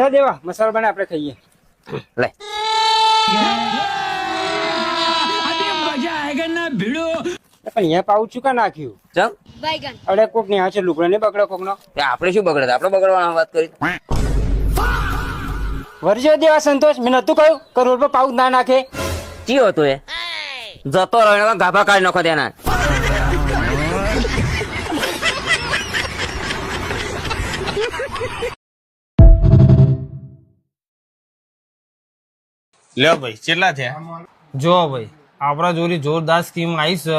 દેવા મસાલો બને આપણે ખાઈએ. લે પણ અહીંયા પાઉં છું કા નાખ્યું ચમ बैगन અરે કોક ને છે લુગડો ને બગડો કોક નો આપણે શું બગડે? આપણે બગડવાની વાત કરી. વરજો દેવા સંતોષ મેં નતું કહ્યું કે રોડ પર પાઉં ના નાખે. ચિયો હતો એ જતો રહ્યો ગાભા કાઢી નાખો તેના. લ્યો ભાઈ કેટલા થયા? જો ભાઈ આપણા જોડી જોરદાર સ્કીમ આવી છે.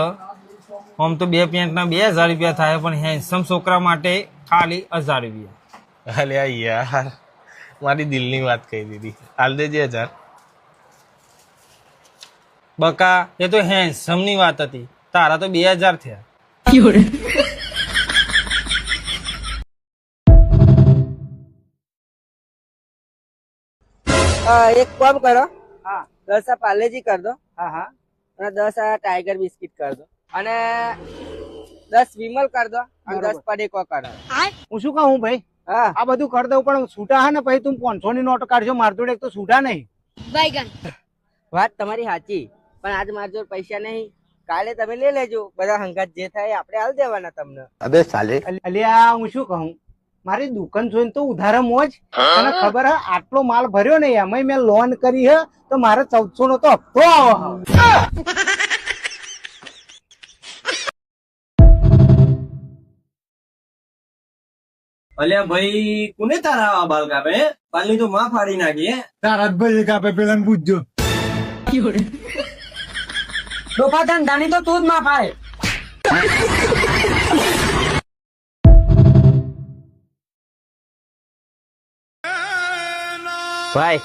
આમ તો બે પેન્ટના 2000 રૂપિયા થાય, પણ હેન્ડસમ છોકરા માટે ખાલી 1000 રૂપિયા. અલ્યા યાર મારી દિલની વાત કહી દીધી. હાલ દેજે 1000. બકા એ તો હેન્ડસમ ની વાત હતી, તારા તો 2000 થયા. એક કામ કરો, હા 10 આ પાર્લેજી કર દો હા હા અને 10 આ ટાઈગર બિસ્કિટ કર દો અને 10 વિમલ કર દો અને 10 પડીકો કર દો. હું શું કહું ભાઈ હા આ બધું કરી દઉં પણ છૂટા હા ને પછી તું 500 ની નોટ કાઢજો માર જોડે એક તો છૂટા નહીં. बैगन વાત તમારી સાચી, પણ આજ મારી જોડે પૈસા નહીં, કાલે તમે લઈ લેજો. બધા હંગાત જે થાય આપણે હાલ દેવાના તમને. અલ્યા હું શું કહું મારી દુકાન જોઈને તો ઉધાર મોજ. તને ખબર હે આટલો માલ ભર્યો ને એમાં મેં લોન કરી હે તો મારે 1400 નો તો હપ્તો આવે. અલ્યા ભાઈ કોને તારા બાલ કાપે? બાલની તો માં ફાડી નાખી હે. તારા ભાઈ કાપે પેલા પૂછજો. ડોફા ધંધાની તો તું જ માં ફાડે. ભાઈ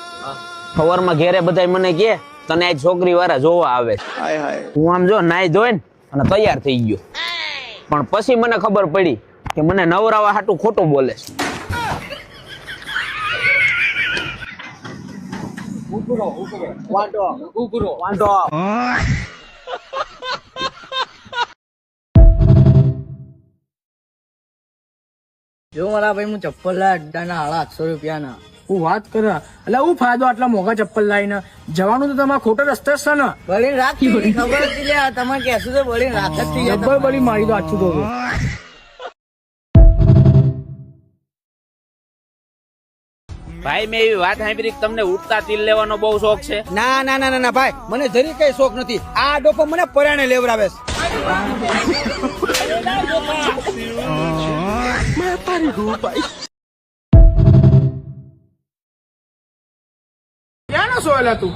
સવારમાં ઘેરે બધા મને કે તને આજ છોકરી વાળા જોવા આવે છે. હું આમ જો નાઈ ધોઈ ને અને તૈયાર થઈ ગયો, પણ પછી મને ખબર પડી કે મને નવરાવા હાટું ખોટું બોલે છે. જો મારા ભાઈ હું ચપ્પલ લાય અડ્ડાના 800 રૂપિયાના. હું વાત કરે એટલે હું ફાયદો આટલા મોંઘા ચપ્પલ લાવીને જવાનું તો તમારા ખોટો રસ્તે છે ને. બળી રાખ ખબર હતી લે તમે કહેશું તો બળી રાખ જ થઈ જબ્બર બળી મારી દો આછું તો. ભાઈ મેં એવી વાત સાંભળી કે તમને ઉડતા તિલ લેવાનો બહુ શોખ છે. ના ના ના ના ભાઈ મને જરી કઈ શોખ નથી. આ ડોફો મને પરાણે લેવડાવે છે. ક્યાંનો સોયલા તું?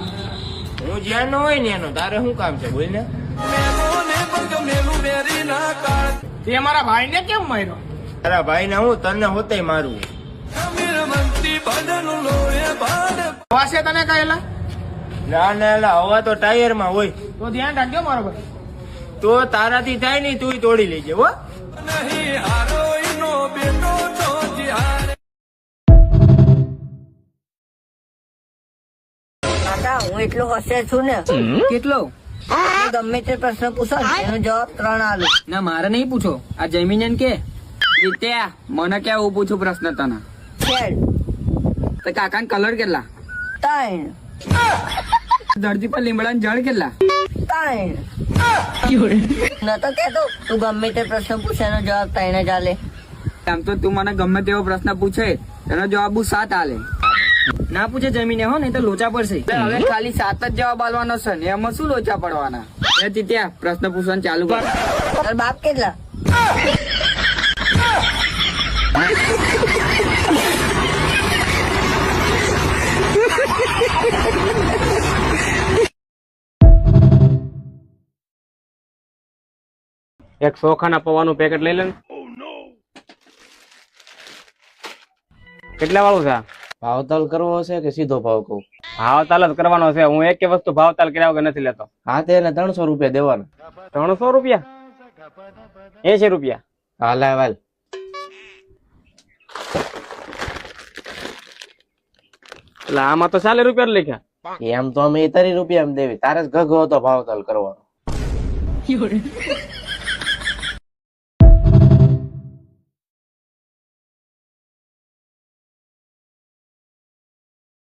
હું જ્યાં નો હોય ને એનો તારે શું કામ છે બોલ ને? તે મારા ભાઈને કેમ માર્યો? તારા ભાઈ ને હું તને હોતે મારું. વાસે તને કહેલા ના ના એલા હવા તો ટાયર માં હોય તો ધ્યાન રાખજો મારો ભાઈ. તો તારાથી થાય નહીં તું તોડી લેજે હો. કાકા હું એટલો હોશિયાર છું ને. કેટલો? ગમે તે પ્રશ્ન પૂછો ને, એનો જવાબ 3 આલું. ના મારે નહીં પૂછો, આ જમીન કે વિદ્યા મને કેવું પૂછું પ્રશ્ન તને. શેડ તો કાકાને કલર કેટલા? 3 ધરતી પર લીમડા જળ કેટલા? 3 નતો કેતો તું ગમે તે પ્રશ્ન પૂછે એનો જવાબ 3 જ આલે. આમ તો તું મને ગમે તેવો પ્રશ્ન પૂછે એનો જવાબ 7 આલે. ના પૂછે જમીને હો ને તો લોચા પડશે. હવે ખાલી 7 જ જવાબ આલવાનો છે ને એમાં શું લોચા પડવાના? એ ત્યાં પ્રશ્ન પૂછવાનું ચાલુ કર. તાર બાપ કેટલા? એક સોખાના પૌવાનું પેકેટ લઈ લે. કેટલા વાળું છે? ભાવતાલ કરવો છે કે સીધો ભાવ કહું? ભાવતાલ જ કરવાનો છે. હું એક વસ્તુ ભાવતાલ કર્યા વગર નથી લેતો. હા તે એને 300 રૂપિયા દેવાના. 300 રૂપિયા? 80 રૂપિયા. હા લાય વાલ. એટલે આમાં તો 40 રૂપિયા જ લખ્યા. એમ તો અમે 30 રૂપિયા એમ દેવી, તારે જ ગગો હતો ભાવતાલ કરવાનો.